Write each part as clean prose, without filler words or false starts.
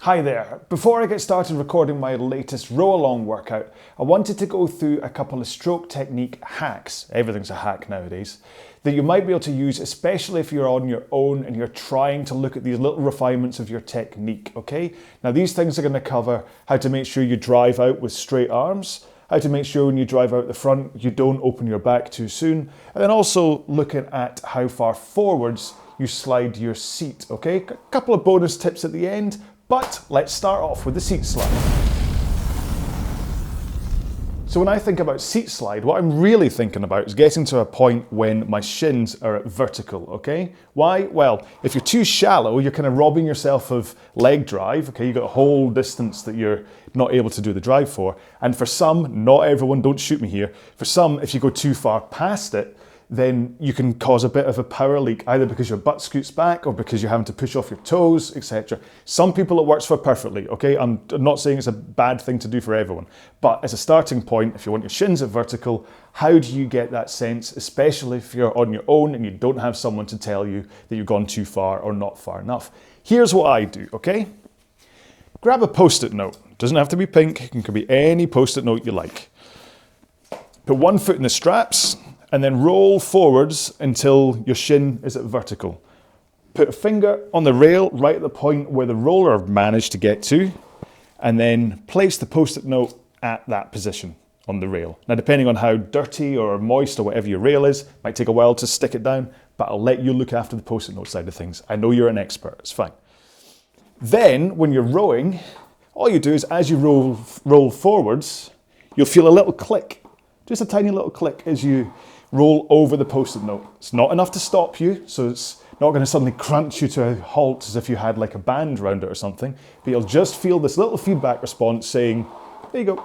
Hi there. Before I get started recording my latest RowAlong workout, I wanted to go through a couple of stroke technique hacks, everything's a hack nowadays, that you might be able to use, especially if you're on your own and you're trying to look at these little refinements of your technique, okay? Now these things are going to cover how to make sure you drive out with straight arms, how to make sure when you drive out the front you don't open your back too soon, and then also looking at how far forwards you slide your seat, okay? A couple of bonus tips at the end. But let's start off with the seat slide. So when I think about seat slide, what I'm really thinking about is getting to a point when my shins are at vertical, okay? Why? Well, if you're too shallow, you're kind of robbing yourself of leg drive, okay? You've got a whole distance that you're not able to do the drive for. And for some, not everyone, don't shoot me here, for some, if you go too far past it, then you can cause a bit of a power leak, either because your butt scoots back or because you're having to push off your toes, etc. Some people it works for perfectly, okay? I'm not saying it's a bad thing to do for everyone, but as a starting point, if you want your shins at vertical, how do you get that sense, especially if you're on your own and you don't have someone to tell you that you've gone too far or not far enough? Here's what I do, okay? Grab a post-it note. Doesn't have to be pink, it can be any post-it note you like. Put one foot in the straps, and then roll forwards until your shin is at vertical. Put a finger on the rail right at the point where the roller managed to get to, and then place the post-it note at that position on the rail. Now, depending on how dirty or moist or whatever your rail is, might take a while to stick it down, but I'll let you look after the post-it note side of things. I know you're an expert, it's fine. Then, when you're rowing, all you do is as you roll forwards, you'll feel a little click, just a tiny little click as you roll over the post-it note. It's not enough to stop you, so it's not going to suddenly crunch you to a halt as if you had like a band around it or something, but you'll just feel this little feedback response saying, there you go,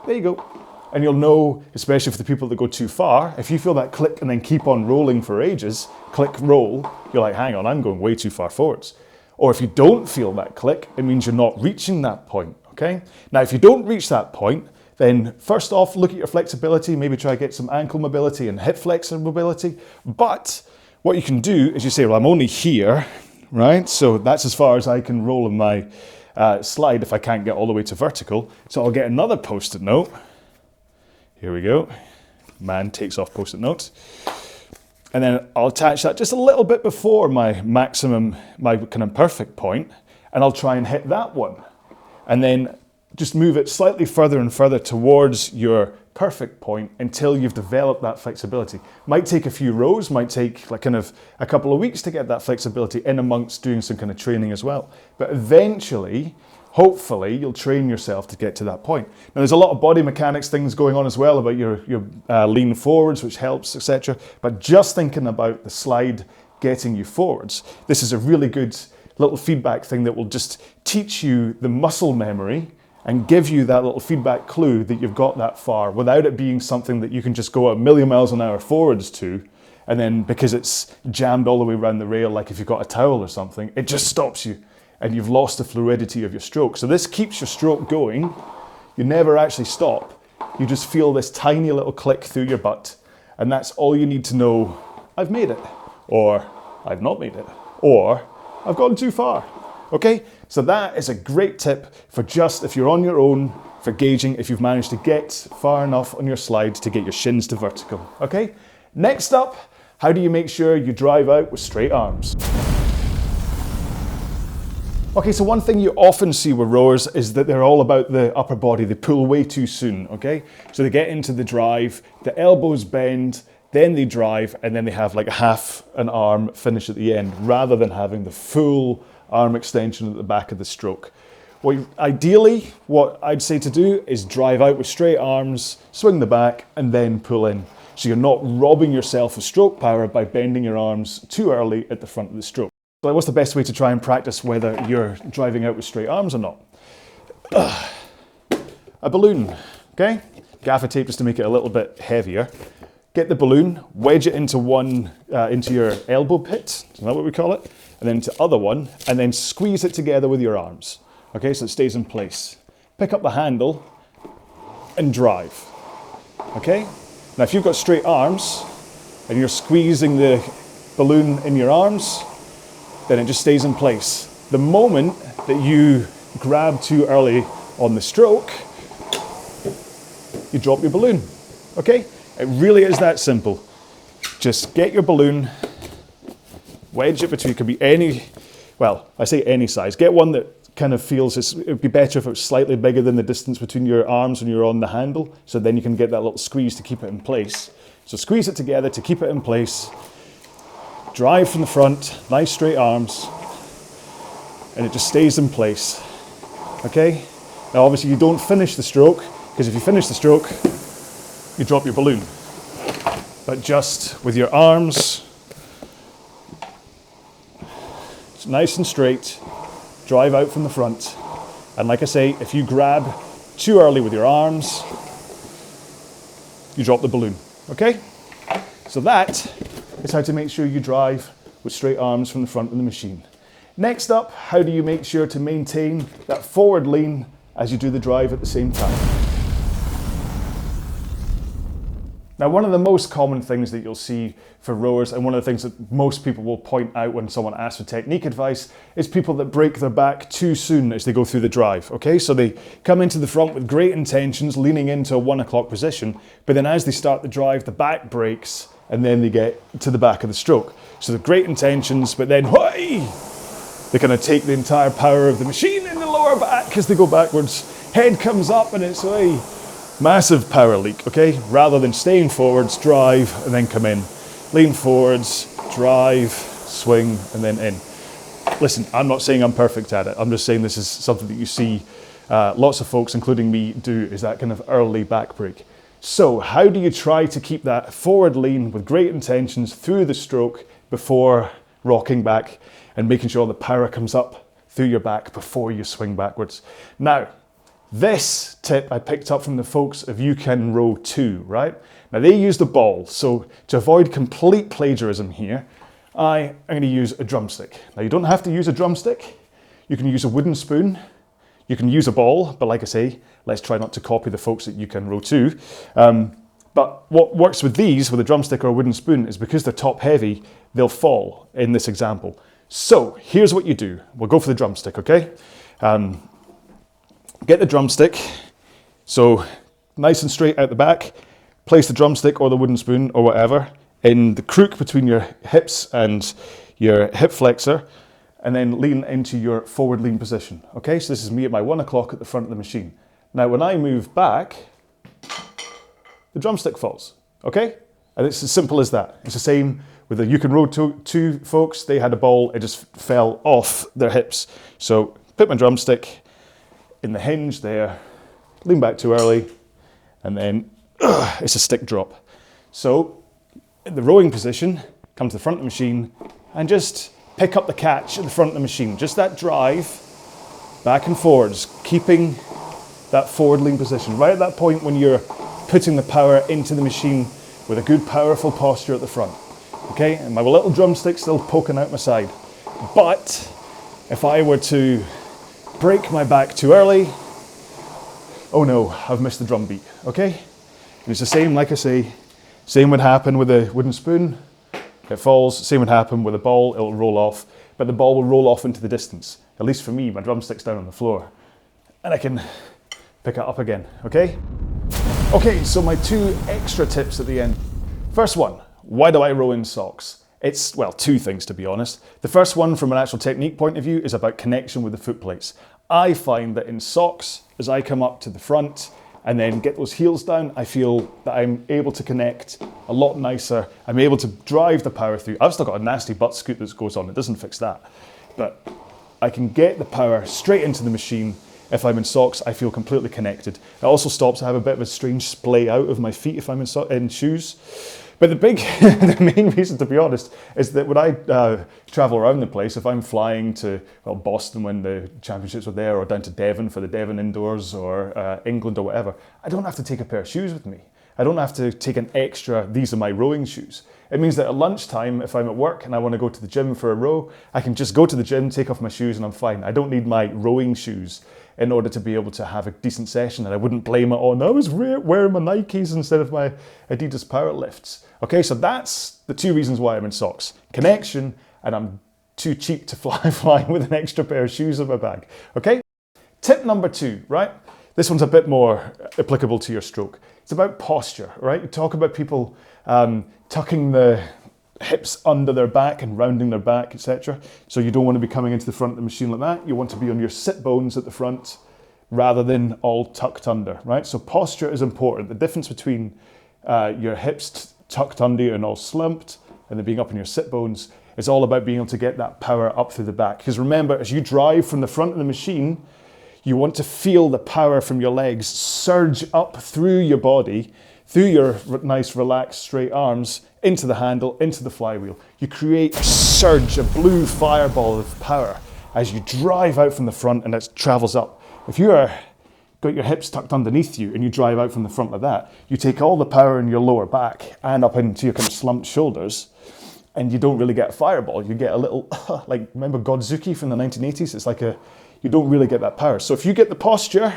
there you go. And you'll know, especially for the people that go too far, if you feel that click and then keep on rolling for ages, click, roll, you're like, hang on, I'm going way too far forwards. Or if you don't feel that click, it means you're not reaching that point, okay? Now, if you don't reach that point, then first off, look at your flexibility, maybe try to get some ankle mobility and hip flexor mobility. But what you can do is you say, well, I'm only here, right? So that's as far as I can roll in my slide if I can't get all the way to vertical. So I'll get another post-it note. Here we go. Man takes off post-it notes. And then I'll attach that just a little bit before my maximum, my kind of perfect point, and I'll try and hit that one. And then just move it slightly further and further towards your perfect point until you've developed that flexibility. Might take a few rows, might take like kind of a couple of weeks to get that flexibility in amongst doing some kind of training as well. But eventually, hopefully, you'll train yourself to get to that point. Now, there's a lot of body mechanics things going on as well about your lean forwards, which helps, etc. But just thinking about the slide getting you forwards, this is a really good little feedback thing that will just teach you the muscle memory and give you that little feedback clue that you've got that far without it being something that you can just go a million miles an hour forwards to, and then because it's jammed all the way around the rail, like if you've got a towel or something, it just stops you and you've lost the fluidity of your stroke. So this keeps your stroke going. You never actually stop. You just feel this tiny little click through your butt, and that's all you need to know. I've made it, or I've not made it, or I've gone too far. Okay, so that is a great tip for just if you're on your own, for gauging if you've managed to get far enough on your slide to get your shins to vertical. Okay, next up, how do you make sure you drive out with straight arms? Okay, so one thing you often see with rowers is that they're all about the upper body. They pull way too soon, okay? So they get into the drive, the elbows bend, then they drive, and then they have like half an arm finish at the end, rather than having the full arm extension at the back of the stroke. Ideally, what I'd say to do is drive out with straight arms, swing the back, and then pull in. So you're not robbing yourself of stroke power by bending your arms too early at the front of the stroke. So what's the best way to try and practice whether you're driving out with straight arms or not? A balloon, okay? Gaffer tape just to make it a little bit heavier. Get the balloon, wedge it into into your elbow pit, is that what we call it? And then into the other one, and then squeeze it together with your arms. Okay, so it stays in place. Pick up the handle and drive. Okay? Now if you've got straight arms and you're squeezing the balloon in your arms, then it just stays in place. The moment that you grab too early on the stroke, you drop your balloon, okay? It really is that simple. Just get your balloon, wedge it between, it could be any, well, I say any size. Get one that kind of feels, it would be better if it was slightly bigger than the distance between your arms when you're on the handle, so then you can get that little squeeze to keep it in place. So squeeze it together to keep it in place, drive from the front, nice straight arms, and it just stays in place, okay? Now obviously you don't finish the stroke, because if you finish the stroke, you drop your balloon. But just with your arms, it's nice and straight, drive out from the front. And like I say, if you grab too early with your arms, you drop the balloon, okay? So that is how to make sure you drive with straight arms from the front of the machine. Next up, how do you make sure to maintain that forward lean as you do the drive at the same time? Now, one of the most common things that you'll see for rowers, and one of the things that most people will point out when someone asks for technique advice, is people that break their back too soon as they go through the drive, okay? So they come into the front with great intentions, leaning into a 1 o'clock position, but then as they start the drive, the back breaks, and then they get to the back of the stroke. So the great intentions, but then, whoi! They kind of take the entire power of the machine in the lower back as they go backwards. Head comes up and it's a massive power leak, okay? Rather than staying forwards, drive, and then come in. Lean forwards, drive, swing, and then in. Listen, I'm not saying I'm perfect at it. I'm just saying this is something that you see lots of folks, including me, do, is that kind of early back break. So how do you try to keep that forward lean with great intentions through the stroke before rocking back and making sure the power comes up through your back before you swing backwards? Now, this tip I picked up from the folks of You Can Row 2, right? Now they used a ball, so to avoid complete plagiarism here, I am going to use a drumstick. Now you don't have to use a drumstick, you can use a wooden spoon, you can use a ball, but like I say, let's try not to copy the folks at You Can Row 2. But what works with these, with a drumstick or a wooden spoon, is because they're top heavy, they'll fall in this example. So here's what you do. We'll go for the drumstick, okay? Get the drumstick, so nice and straight out the back, place the drumstick or the wooden spoon or whatever in the crook between your hips and your hip flexor, and then lean into your forward lean position. Okay, so this is me at my 1 o'clock at the front of the machine. Now when I move back, the drumstick falls, okay? And it's as simple as that. It's the same with the You Can Row 2 folks. They had a ball, it just fell off their hips. So put my drumstick in the hinge there, lean back too early, and then it's a stick drop. So in the rowing position, come to the front of the machine and just pick up the catch at the front of the machine. Just that drive, back and forwards, keeping that forward lean position. Right at that point when you're putting the power into the machine with a good powerful posture at the front. Okay, and my little drumstick still poking out my side. But if I were to break my back too early, oh no, I've missed the drum beat, okay? And it's the same, like I say, same would happen with a wooden spoon, it falls, same would happen with a ball, it'll roll off, but the ball will roll off into the distance. At least for me, my drumstick's down on the floor, and I can pick it up again, okay? Okay, so my 2 extra tips at the end. First one, why do I row in socks? It's, well, 2 things to be honest. The first one from an actual technique point of view is about connection with the foot plates. I find that in socks, as I come up to the front and then get those heels down, I feel that I'm able to connect a lot nicer. I'm able to drive the power through. I've still got a nasty butt scoot that goes on, it doesn't fix that. But I can get the power straight into the machine. If I'm in socks, I feel completely connected. It also stops, I have a bit of a strange splay out of my feet if I'm in shoes. But the main reason, to be honest, is that when I travel around the place, if I'm flying to, well, Boston when the championships were there, or down to Devon for the Devon Indoors, or England or whatever, I don't have to take a pair of shoes with me. I don't have to take an extra, these are my rowing shoes. It means that at lunchtime, if I'm at work and I want to go to the gym for a row, I can just go to the gym, take off my shoes, and I'm fine. I don't need my rowing shoes in order to be able to have a decent session, and I wouldn't blame it on, I was wearing my Nikes instead of my Adidas Power Lifts. Okay, so that's the 2 reasons why I'm in socks. Connection, and I'm too cheap to fly with an extra pair of shoes in my bag, okay? Tip number 2, right? This one's a bit more applicable to your stroke. It's about posture, right? You talk about people tucking the hips under their back and rounding their back, etc. So you don't want to be coming into the front of the machine like that. You want to be on your sit bones at the front rather than all tucked under, right? So posture is important. The difference between your hips tucked under and all slumped and then being up on your sit bones is all about being able to get that power up through the back. Because remember, as you drive from the front of the machine, you want to feel the power from your legs surge up through your body, through your nice relaxed straight arms, into the handle, into the flywheel. You create a surge, a blue fireball of power as you drive out from the front and it travels up. If you are got your hips tucked underneath you and you drive out from the front like that, you take all the power in your lower back and up into your kind of slumped shoulders, and you don't really get a fireball. You get a little, like, remember Godzuki from the 1980s? It's like you don't really get that power. So if you get the posture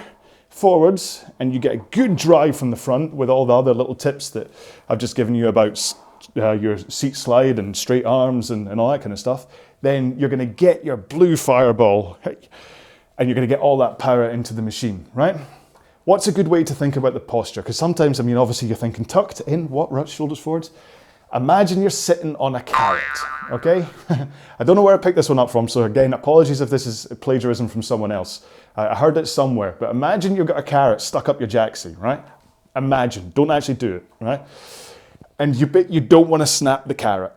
forwards and you get a good drive from the front with all the other little tips that I've just given you about your seat slide and straight arms and all that kind of stuff, then you're going to get your blue fireball and you're going to get all that power into the machine, right? What's a good way to think about the posture? Because sometimes, I mean, obviously you're thinking tucked in, what, right, shoulders forwards? Imagine you're sitting on a carrot, okay? I don't know where I picked this one up from, so again, apologies if this is plagiarism from someone else. I heard it somewhere, but imagine you've got a carrot stuck up your jacksie, right? Imagine, don't actually do it, right? And you don't want to snap the carrot.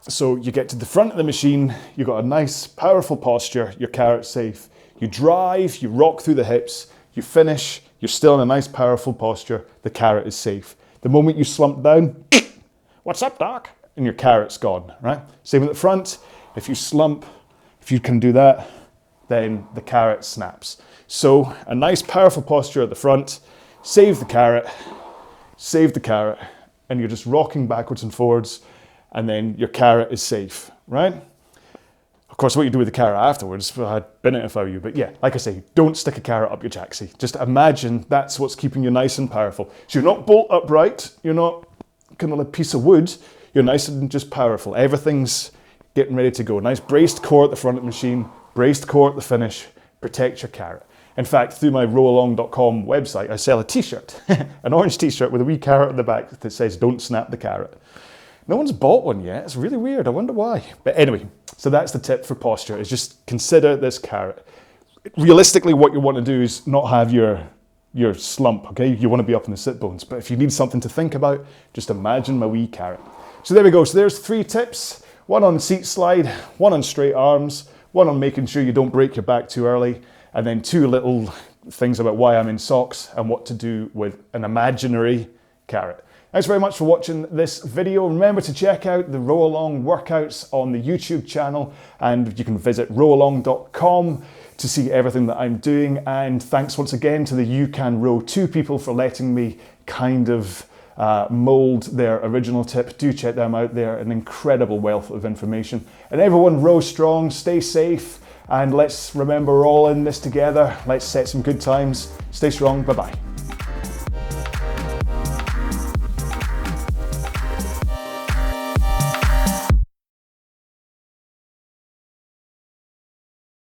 So you get to the front of the machine, you've got a nice, powerful posture, your carrot's safe. You drive, you rock through the hips, you finish, you're still in a nice, powerful posture, the carrot is safe. The moment you slump down, what's up, doc? And your carrot's gone, right? Same at the front. If you slump, if you can do that, then the carrot snaps. So a nice, powerful posture at the front, save the carrot, and you're just rocking backwards and forwards, and then your carrot is safe, right? Of course, what you do with the carrot afterwards, well, I'd bin it if I were you, but yeah, like I say, don't stick a carrot up your jacksie. Just imagine that's what's keeping you nice and powerful. So you're not bolt upright, you're not kind of like a piece of wood, you're nice and just powerful. Everything's getting ready to go. Nice braced core at the front of the machine, braced core at the finish, protect your carrot. In fact, through my RowAlong.com website, I sell a t-shirt, an orange t-shirt with a wee carrot at the back that says, don't snap the carrot. No one's bought one yet, it's really weird, I wonder why. But anyway, so that's the tip for posture, is just consider this carrot. Realistically, what you want to do is not have your slump, okay? You want to be up in the sit bones, but if you need something to think about, just imagine my wee carrot. So there we go, so there's 3 tips, one on seat slide, one on straight arms, one on making sure you don't break your back too early, and then 2 little things about why I'm in socks and what to do with an imaginary carrot. Thanks very much for watching this video. Remember to check out the RowAlong workouts on the YouTube channel, and you can visit RowAlong.com to see everything that I'm doing. And thanks once again to the You Can Row 2 people for letting me kind of mold their original tip. Do check them out. They're an incredible wealth of information. And everyone, row strong, stay safe, and let's remember we're all in this together. Let's set some good times. Stay strong. Bye-bye.